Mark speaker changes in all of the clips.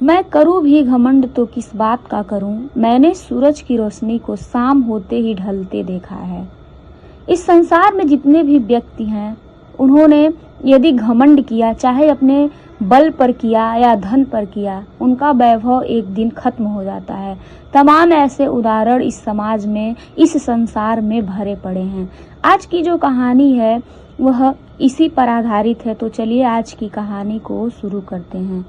Speaker 1: मैं करूं भी घमंड तो किस बात का करूं, मैंने सूरज की रोशनी को शाम होते ही ढलते देखा है। इस संसार में जितने भी व्यक्ति हैं, उन्होंने यदि घमंड किया, चाहे अपने बल पर किया या धन पर किया, उनका वैभव एक दिन खत्म हो जाता है। तमाम ऐसे उदाहरण इस समाज में, इस संसार में भरे पड़े हैं। आज की जो कहानी है वह इसी पर आधारित है। तो चलिए आज की कहानी को शुरू करते हैं।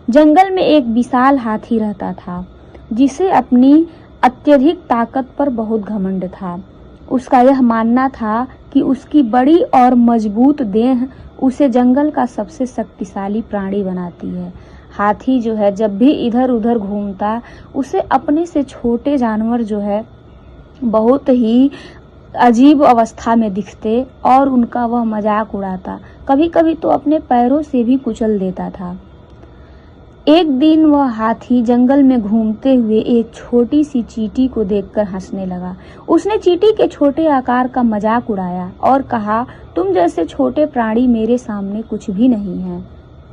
Speaker 1: जंगल में एक विशाल हाथी रहता था, जिसे अपनी अत्यधिक ताकत पर बहुत घमंड था। उसका यह मानना था कि उसकी बड़ी और मजबूत देह उसे जंगल का सबसे शक्तिशाली प्राणी बनाती है। हाथी जो है, जब भी इधर उधर घूमता, उसे अपने से छोटे जानवर जो है बहुत ही अजीब अवस्था में दिखते और उनका वह मजाक उड़ाता। कभी कभी तो अपने पैरों से भी कुचल देता था। एक दिन वह हाथी जंगल में घूमते हुए एक छोटी सी चींटी को देखकर हंसने लगा। उसने चींटी के छोटे आकार का मजाक उड़ाया और कहा, तुम जैसे छोटे प्राणी मेरे सामने कुछ भी नहीं है।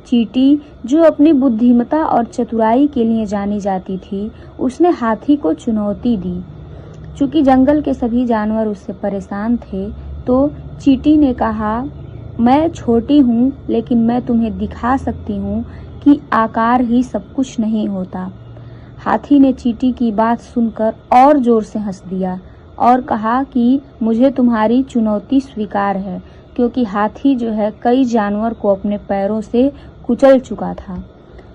Speaker 1: चींटी, जो अपनी बुद्धिमत्ता और चतुराई के लिए जानी जाती थी, उसने हाथी को चुनौती दी। चूंकि जंगल के सभी जानवर उससे परेशान थे, तो चींटी ने कहा, मैं छोटी हूँ, लेकिन मैं तुम्हें दिखा सकती हूँ कि आकार ही सब कुछ नहीं होता। हाथी ने चींटी की बात सुनकर और जोर से हंस दिया और कहा कि मुझे तुम्हारी चुनौती स्वीकार है, क्योंकि हाथी जो है कई जानवर को अपने पैरों से कुचल चुका था।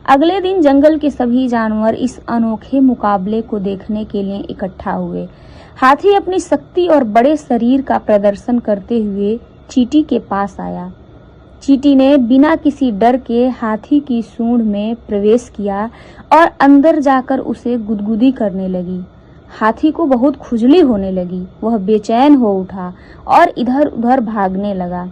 Speaker 1: अगले दिन जंगल के सभी जानवर इस अनोखे मुकाबले को देखने के लिए इकट्ठा हुए। हाथी अपनी शक्ति और बड़े शरीर का प्रदर्शन करते हुए चींटी के पास आया। चींटी ने बिना किसी डर के हाथी की सूंड में प्रवेश किया और अंदर जाकर उसे गुदगुदी करने लगी। हाथी को बहुत खुजली होने लगी। वह बेचैन हो उठा और इधर उधर भागने लगा।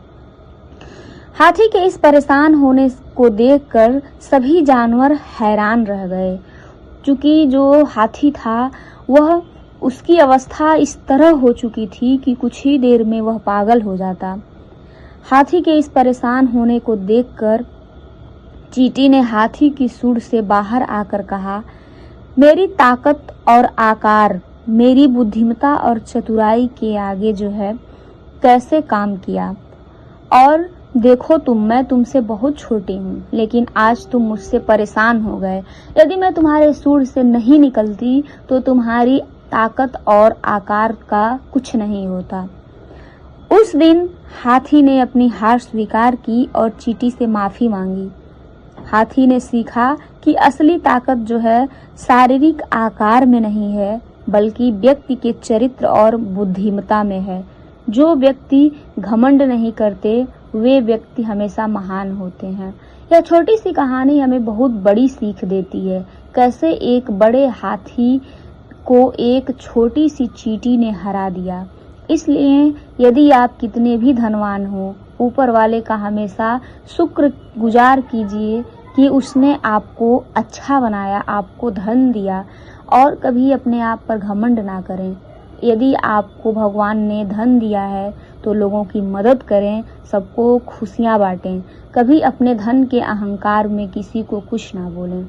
Speaker 1: हाथी के इस परेशान होने को देखकर सभी जानवर हैरान रह गए। क्योंकि जो हाथी था, वह उसकी अवस्था इस तरह हो चुकी थी कि कुछ ही देर में वह पागल हो जाता। हाथी के इस परेशान होने को देखकर चींटी ने हाथी की सूंड से बाहर आकर कहा, मेरी ताकत और आकार, मेरी बुद्धिमत्ता और चतुराई के आगे जो है कैसे काम किया। और देखो मैं तुमसे बहुत छोटी हूँ, लेकिन आज तुम मुझसे परेशान हो गए। यदि मैं तुम्हारे सूंड से नहीं निकलती तो तुम्हारी ताकत और आकार का कुछ नहीं होता। उस दिन हाथी ने अपनी हार स्वीकार की और चींटी से माफी मांगी। हाथी ने सीखा कि असली ताकत जो है शारीरिक आकार में नहीं है, बल्कि व्यक्ति के चरित्र और बुद्धिमत्ता में है। जो व्यक्ति घमंड नहीं करते, वे व्यक्ति हमेशा महान होते हैं। यह छोटी सी कहानी हमें बहुत बड़ी सीख देती है। कैसे एक बड़े हाथी को एक छोटी सी चींटी ने हरा दिया। इसलिए यदि आप कितने भी धनवान हो, ऊपर वाले का हमेशा शुक्र गुजार कीजिए कि उसने आपको अच्छा बनाया, आपको धन दिया। और कभी अपने आप पर घमंड ना करें। यदि आपको भगवान ने धन दिया है तो लोगों की मदद करें, सबको खुशियां बांटें। कभी अपने धन के अहंकार में किसी को कुछ ना बोलें।